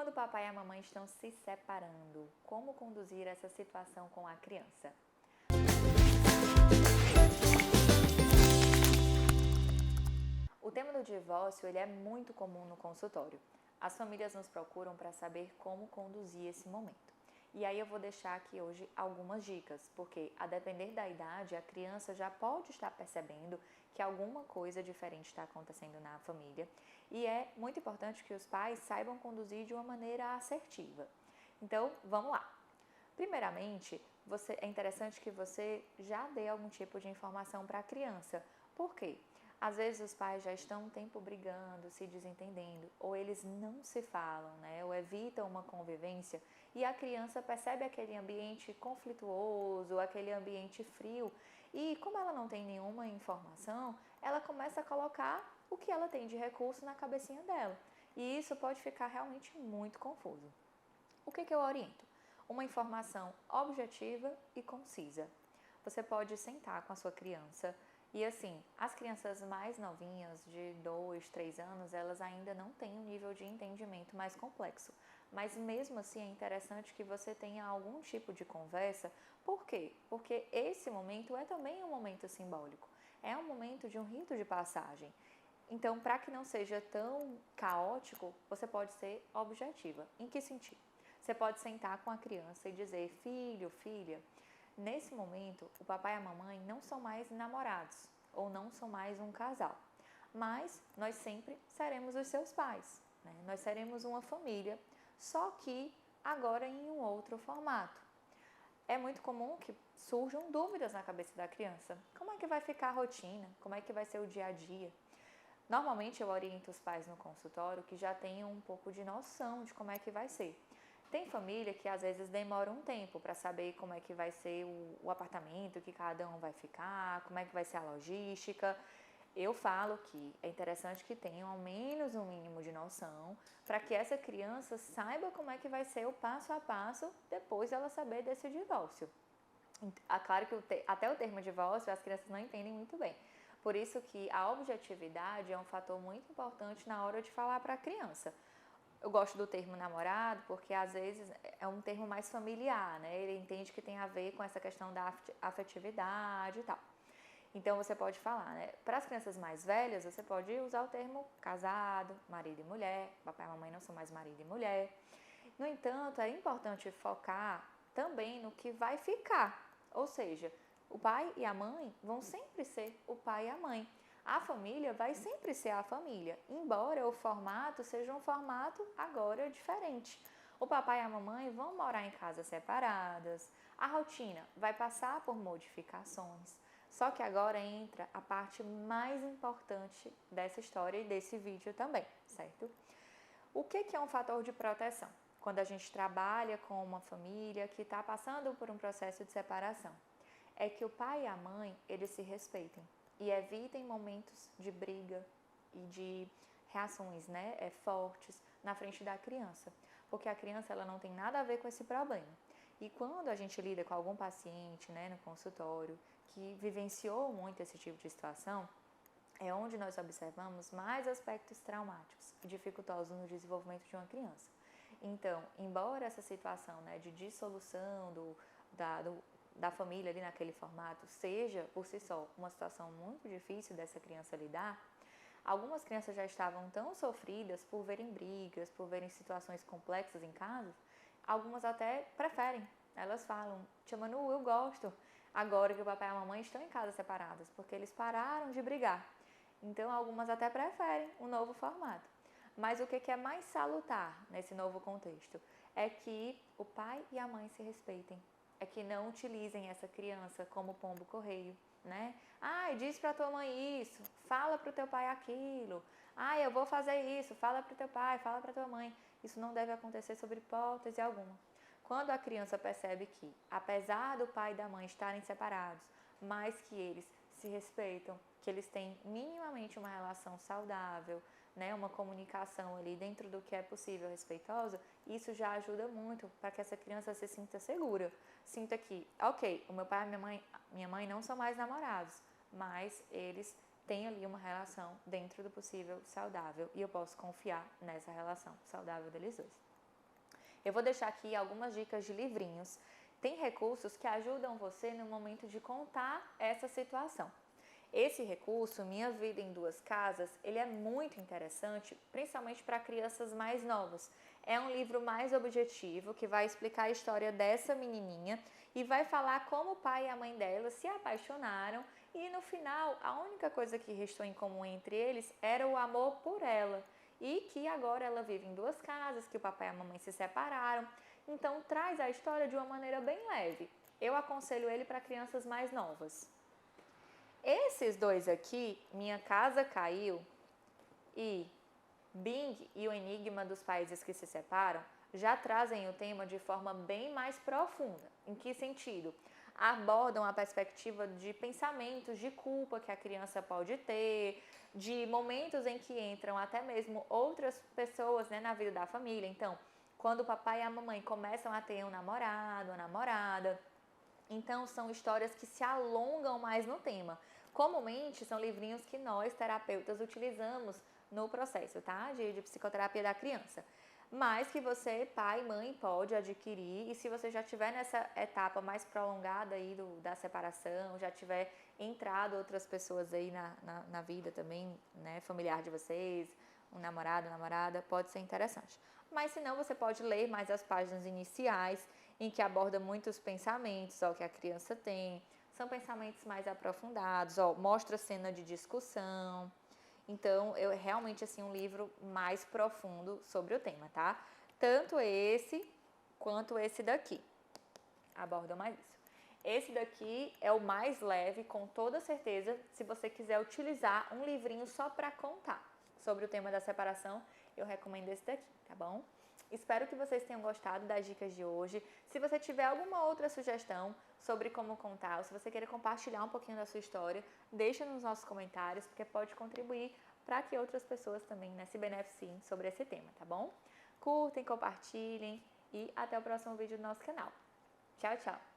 Quando o papai e a mamãe estão se separando, como conduzir essa situação com a criança? O tema do divórcio ele é muito comum no consultório. As famílias nos procuram para saber como conduzir esse momento. E aí eu vou deixar aqui hoje algumas dicas, porque a depender da idade, a criança já pode estar percebendo que alguma coisa diferente está acontecendo na família. E é muito importante que os pais saibam conduzir de uma maneira assertiva. Então, vamos lá. Primeiramente, é interessante que você já dê algum tipo de informação para a criança. Por quê? Às vezes os pais já estão um tempo brigando, se desentendendo, ou eles não se falam, né? Ou evitam uma convivência e a criança percebe aquele ambiente conflituoso, aquele ambiente frio e como ela não tem nenhuma informação, ela começa a colocar o que ela tem de recurso na cabecinha dela. E isso pode ficar realmente muito confuso. O que eu oriento? Uma informação objetiva e concisa. Você pode sentar com a sua criança e assim, as crianças mais novinhas, de 2, 3 anos, elas ainda não têm um nível de entendimento mais complexo. Mas mesmo assim é interessante que você tenha algum tipo de conversa. Por quê? Porque esse momento é também um momento simbólico. É um momento de um rito de passagem. Então, para que não seja tão caótico, você pode ser objetiva. Em que sentido? Você pode sentar com a criança e dizer: filho, filha, nesse momento o papai e a mamãe não são mais namorados ou não são mais um casal, mas nós sempre seremos os seus pais, né? Nós seremos uma família, só que agora em um outro formato. É muito comum que surjam dúvidas na cabeça da criança. Como é que vai ficar a rotina? Como é que vai ser o dia a dia? Normalmente eu oriento os pais no consultório que já tenham um pouco de noção de como é que vai ser. Tem família que às vezes demora um tempo para saber como é que vai ser o apartamento, que cada um vai ficar, como é que vai ser a logística. Eu falo que é interessante que tenham ao menos um mínimo de noção para que essa criança saiba como é que vai ser o passo a passo depois dela saber desse divórcio. Claro que até o termo divórcio as crianças não entendem muito bem. Por isso que a objetividade é um fator muito importante na hora de falar para a criança. Eu gosto do termo namorado porque às vezes é um termo mais familiar, né? Ele entende que tem a ver com essa questão da afetividade e tal. Então você pode falar, né? Para as crianças mais velhas, você pode usar o termo casado, marido e mulher. Papai e mamãe não são mais marido e mulher. No entanto, é importante focar também no que vai ficar. Ou seja, o pai e a mãe vão sempre ser o pai e a mãe. A família vai sempre ser a família, embora o formato seja um formato agora diferente. O papai e a mamãe vão morar em casas separadas, a rotina vai passar por modificações. Só que agora entra a parte mais importante dessa história e desse vídeo também, certo? O que é um fator de proteção? Quando a gente trabalha com uma família que está passando por um processo de separação, é que o pai e a mãe, eles se respeitem e evitem momentos de briga e de reações, né, fortes na frente da criança, porque a criança ela não tem nada a ver com esse problema. E quando a gente lida com algum paciente, né, no consultório, que vivenciou muito esse tipo de situação, é onde nós observamos mais aspectos traumáticos e dificultosos no desenvolvimento de uma criança. Então, embora essa situação, né, de dissolução da família ali naquele formato seja, por si só, uma situação muito difícil dessa criança lidar, algumas crianças já estavam tão sofridas por verem brigas, por verem situações complexas em casa, algumas até preferem. Elas falam: tia Manu, eu gosto agora que o papai e a mamãe estão em casa separadas, porque eles pararam de brigar. Então, algumas até preferem um novo formato. Mas o que é mais salutar nesse novo contexto? É que o pai e a mãe se respeitem. É que não utilizem essa criança como pombo-correio, né? Ai, diz pra tua mãe isso, fala pro teu pai aquilo. Ai, eu vou fazer isso, fala pro teu pai, fala pra tua mãe. Isso não deve acontecer sob hipótese alguma. Quando a criança percebe que, apesar do pai e da mãe estarem separados, mas que eles se respeitam, que eles têm minimamente uma relação saudável, né, uma comunicação ali dentro do que é possível respeitosa, isso já ajuda muito para que essa criança se sinta segura. Sinta que, ok, o meu pai e minha mãe não são mais namorados, mas eles têm ali uma relação dentro do possível saudável e eu posso confiar nessa relação saudável deles dois. Eu vou deixar aqui algumas dicas de livrinhos. Tem recursos que ajudam você no momento de contar essa situação. Esse recurso, Minha Vida em Duas Casas, ele é muito interessante, principalmente para crianças mais novas. É um livro mais objetivo, que vai explicar a história dessa menininha e vai falar como o pai e a mãe dela se apaixonaram e no final a única coisa que restou em comum entre eles era o amor por ela e que agora ela vive em duas casas, que o papai e a mamãe se separaram. Então traz a história de uma maneira bem leve. Eu aconselho ele para crianças mais novas. Esses dois aqui, Minha Casa Caiu e Bing e o Enigma dos Países que se Separam, já trazem o tema de forma bem mais profunda. Em que sentido? Abordam a perspectiva de pensamentos de culpa que a criança pode ter, de momentos em que entram até mesmo outras pessoas, né, na vida da família. Então, quando o papai e a mamãe começam a ter um namorado, uma namorada. Então, são histórias que se alongam mais no tema. Comumente, são livrinhos que nós, terapeutas, utilizamos no processo, tá? De psicoterapia da criança. Mas que você, pai e mãe, pode adquirir. E se você já estiver nessa etapa mais prolongada aí da separação, já tiver entrado outras pessoas aí na vida também, né? Familiar de vocês, um namorado, namorada, pode ser interessante. Mas se não, você pode ler mais as páginas iniciais, em que aborda muitos pensamentos, ó, que a criança tem. São pensamentos mais aprofundados, ó, mostra cena de discussão. Então, eu realmente assim um livro mais profundo sobre o tema, tá? Tanto esse quanto esse daqui abordam mais isso. Esse daqui é o mais leve, com toda certeza. Se você quiser utilizar um livrinho só para contar sobre o tema da separação, eu recomendo esse daqui, tá bom? Espero que vocês tenham gostado das dicas de hoje. Se você tiver alguma outra sugestão sobre como contar, ou se você queira compartilhar um pouquinho da sua história, deixa nos nossos comentários, porque pode contribuir para que outras pessoas também, né, se beneficiem sobre esse tema, tá bom? Curtem, compartilhem e até o próximo vídeo do nosso canal. Tchau, tchau!